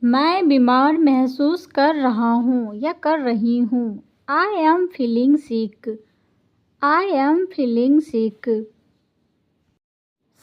मैं बीमार महसूस कर रहा हूँ या कर रही हूँ। I am feeling sick. I am feeling सिक।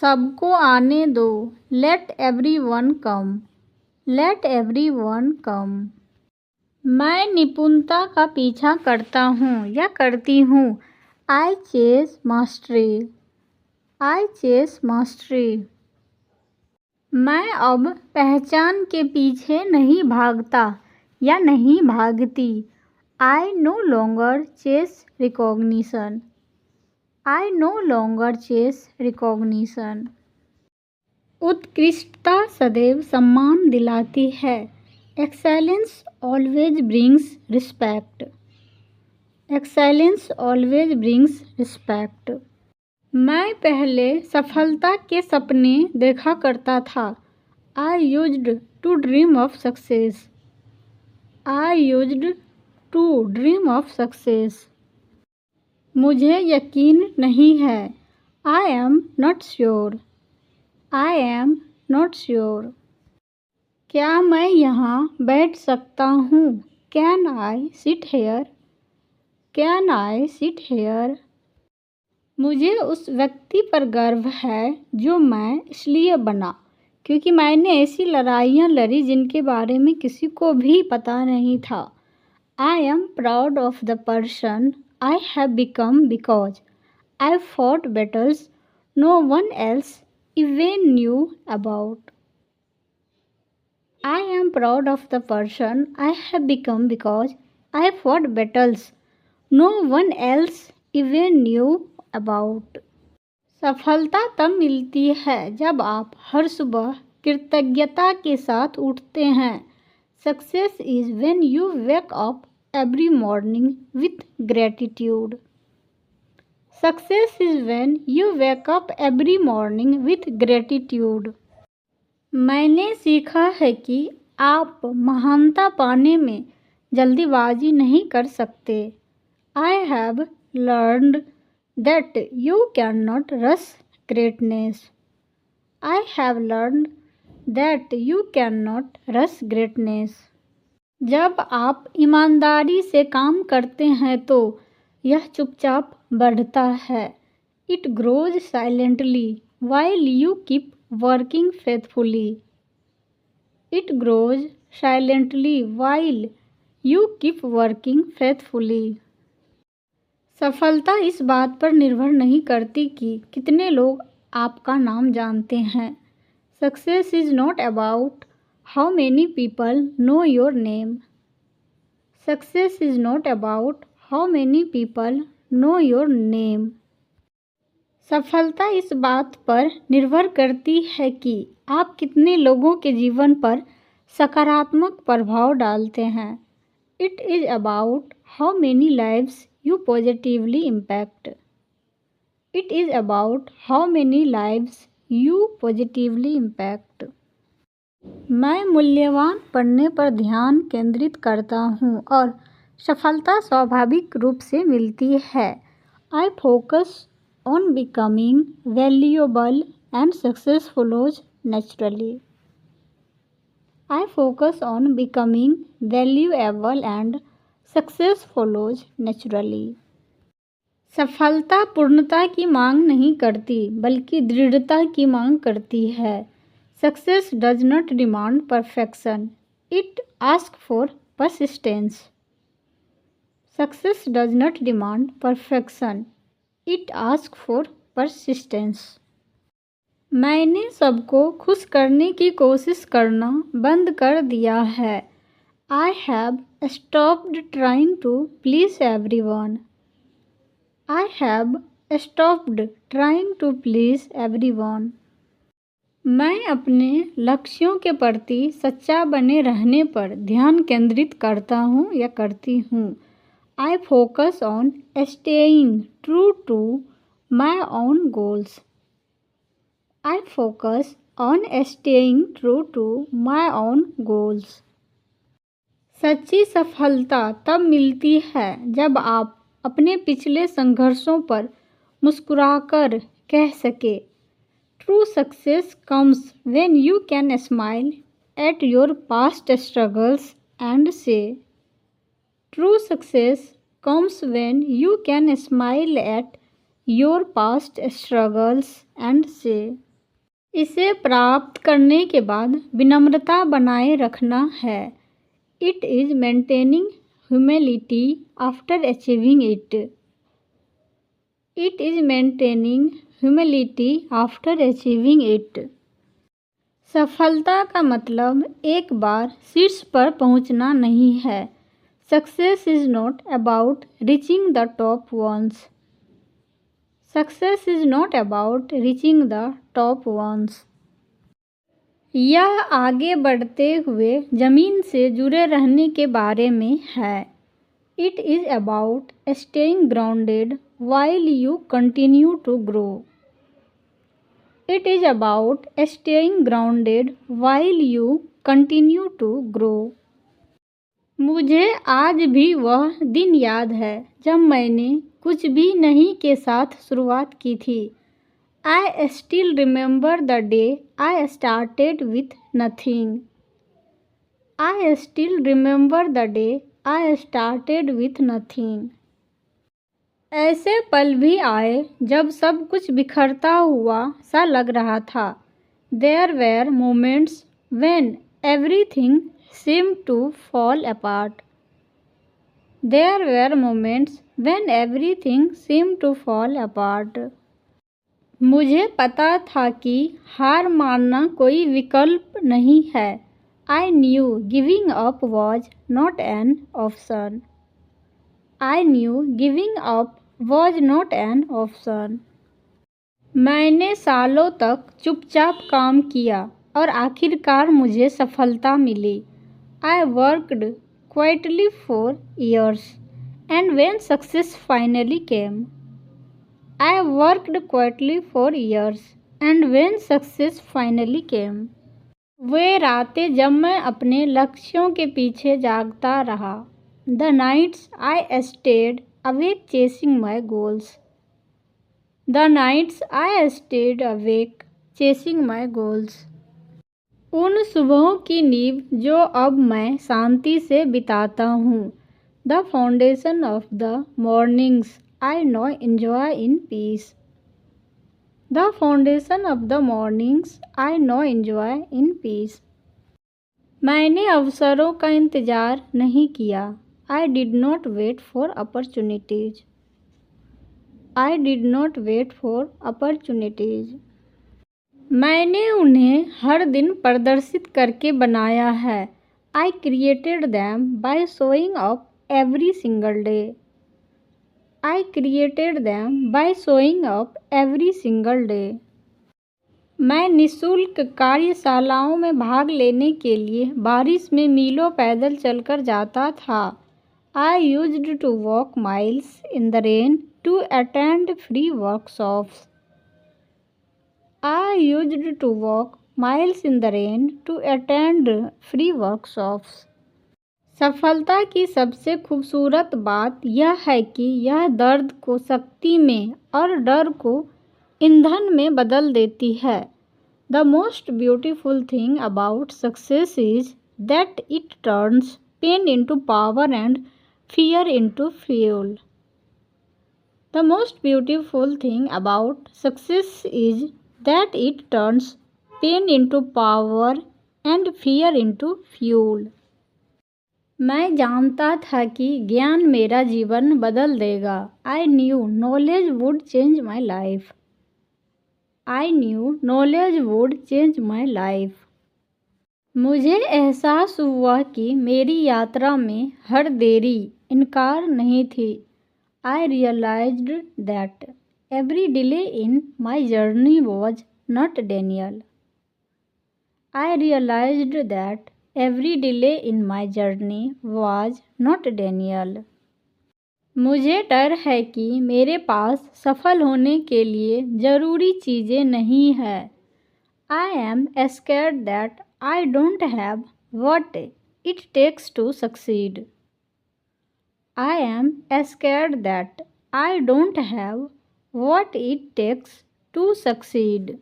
सबको आने दो। लेट एवरीवन कम। लेट एवरीवन कम। मैं निपुणता का पीछा करता हूँ या करती हूँ। आई चेस मास्टरी। आई चेस मास्टरी। मैं अब पहचान के पीछे नहीं भागता या नहीं भागती। I no longer chase recognition. I no longer chase recognition. उत्कृष्टता सदैव सम्मान दिलाती है। Excellence always brings respect. Excellence always brings respect. मैं पहले सफलता के सपने देखा करता था। I used to dream of success. I used to dream of success. मुझे यकीन नहीं है। I am not sure. I am not sure. क्या मैं यहाँ बैठ सकता हूँ? Can I sit here? Can I sit hair? मुझे उस व्यक्ति पर गर्व है जो मैं इसलिए बना क्योंकि मैंने ऐसी लड़ाइयाँ लड़ी जिनके बारे में किसी को भी पता नहीं था। I am proud of the person I have become because I fought battles no one else even knew about. I am proud of the person I have become because I fought battles no one else even knew about. सफलता तब मिलती है जब आप हर सुबह कृतज्ञता के साथ उठते हैं। Success is when you wake up every morning with gratitude. Success is when you wake up every morning with gratitude. मैंने सीखा है कि आप महानता पाने में जल्दीबाजी नहीं कर सकते। I have learned that you can not rush greatness. I have learned that you can not rush greatness. जब आप ईमानदारी से काम करते हैं तो यह चुपचाप बढ़ता है। It grows silently while you keep working faithfully. It grows silently while you keep working faithfully. सफलता इस बात पर निर्भर नहीं करती कि कितने लोग आपका नाम जानते हैं। Success is not about how many people know your name. Success is not about how many people know your name. सफलता इस बात पर निर्भर करती है कि आप कितने लोगों के जीवन पर सकारात्मक प्रभाव डालते हैं। It is about how many lives you positively impact. It is about how many lives you positively impact. मैं मूल्यवान पढ़ने पर ध्यान केंद्रित करता हूँ और सफलता स्वाभाविक रूप से मिलती है। I focus on becoming valuable and successful naturally. I focus on becoming valuable and successful naturally. सफलता पूर्णता की मांग नहीं करती बल्कि दृढ़ता की मांग करती है। Success does not demand perfection. It asks for persistence. Success does not demand perfection. It asks for persistence. मैंने सबको खुश करने की कोशिश करना बंद कर दिया है। I have stopped trying to please everyone. I have stopped trying to please everyone. मैं अपने लक्ष्यों के प्रति सच्चा बने रहने पर ध्यान केंद्रित करता हूँ या करती हूँ। I focus on staying true to my own goals. I focus on staying true to my own goals. सच्ची सफलता तब मिलती है जब आप अपने पिछले संघर्षों पर मुस्कुराकर कह सके। True success comes when you can smile at your past struggles and say, true success comes when you can smile at your past struggles and say। इसे प्राप्त करने के बाद विनम्रता बनाए रखना है। It is maintaining humility after achieving it. It is maintaining humility after achieving it. सफलता का मतलब एक बार शीर्ष पर पहुंचना नहीं है। Success is not about reaching the top once. Success is not about reaching the top once. यह आगे बढ़ते हुए ज़मीन से जुड़े रहने के बारे में है। It is about staying grounded while you continue to grow. It is about staying grounded while you continue to grow. मुझे आज भी वह दिन याद है जब मैंने कुछ भी नहीं के साथ शुरुआत की थी। I still remember the day I started with nothing. I still remember the day I started with nothing. ऐसे पल भी आए जब सब कुछ बिखरता हुआ सा लग रहा था। There were moments when everything seemed to fall apart. There were moments when everything seemed to fall apart. मुझे पता था कि हार मानना कोई विकल्प नहीं है। I knew giving up was not an option. I knew giving up was not an option. मैंने सालों तक चुपचाप काम किया और आखिरकार मुझे सफलता मिली। I worked quietly for years, and when success finally came, I worked quietly for years, and when success finally came. वे रातें जब मैं अपने लक्ष्यों के पीछे जागता रहा। The nights I stayed awake chasing my goals. The nights I stayed awake chasing my goals. उन सुबहों की नींव जो अब मैं शांति से बिताता हूँ। The foundation of the mornings I now enjoy in peace. The foundation of the mornings I now enjoy in peace. मैंने अवसरों का इंतज़ार नहीं किया। I did not wait for opportunities. I did not wait for opportunities. मैंने उन्हें हर दिन प्रदर्शित करके बनाया है। I created them by showing up every single day. I created them by showing up every single day. मैं निःशुल्क कार्यशालाओं में भाग लेने के लिए बारिश में मीलों पैदल चलकर जाता था। I used to walk miles in the rain to attend free workshops. I used to walk miles in the rain to attend free workshops. सफलता की सबसे खूबसूरत बात यह है कि यह दर्द को शक्ति में और डर को ईंधन में बदल देती है। The most beautiful thing about success is that it turns pain into power and fear into fuel. The most beautiful thing about success is that it turns pain into power and fear into fuel. मैं जानता था कि ज्ञान मेरा जीवन बदल देगा। I knew knowledge would change my life. I knew knowledge would change my life. मुझे एहसास हुआ कि मेरी यात्रा में हर देरी इनकार नहीं थी। I realized that every delay in my journey was not denial. I realized that every delay in my journey was not denial. मुझे डर है कि मेरे पास सफल होने के लिए ज़रूरी चीज़ें नहीं हैं। I am scared that I don't have what it takes to succeed. I am scared that I don't have what it takes to succeed.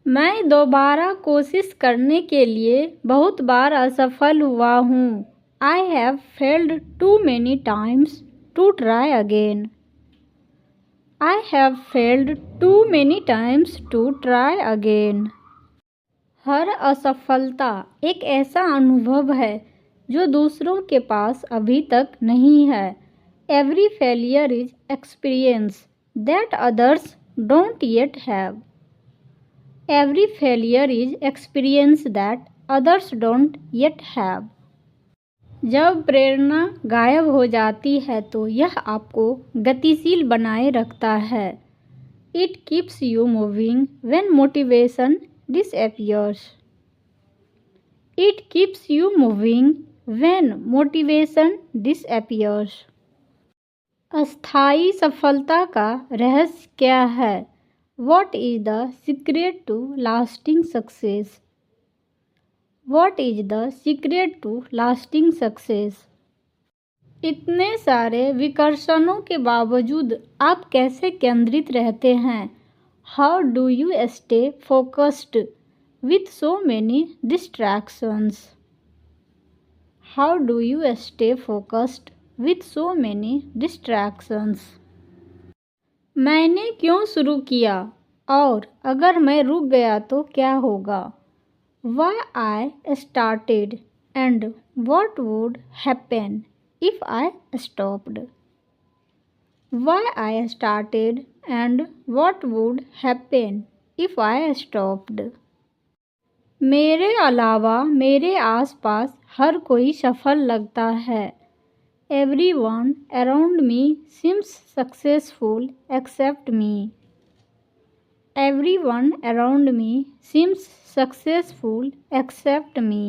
मैं दोबारा कोशिश करने के लिए बहुत बार असफल हुआ हूँ। I have failed too many times to try again. I have failed too many times to try again. हर असफलता एक ऐसा अनुभव है जो दूसरों के पास अभी तक नहीं है। Every failure is experience that others don't yet have. Every failure is experience that others don't yet have. जब प्रेरणा गायब हो जाती है तो यह आपको गतिशील बनाए रखता है। It keeps you moving when motivation disappears. It keeps you moving when motivation disappears. अस्थायी सफलता का रहस्य क्या है? What is the secret to lasting success? What is the secret to lasting success? इतने सारे विकर्षणों के बावजूद आप कैसे केंद्रित रहते हैं? How do you stay focused with so many distractions? How do you stay focused with so many distractions? मैंने क्यों शुरू किया और अगर मैं रुक गया तो क्या होगा? Why I started and what would happen if I stopped? Why I started and what would happen if I stopped? मेरे अलावा मेरे आसपास हर कोई सफल लगता है। Everyone around me seems successful except me. Everyone around me seems successful except me.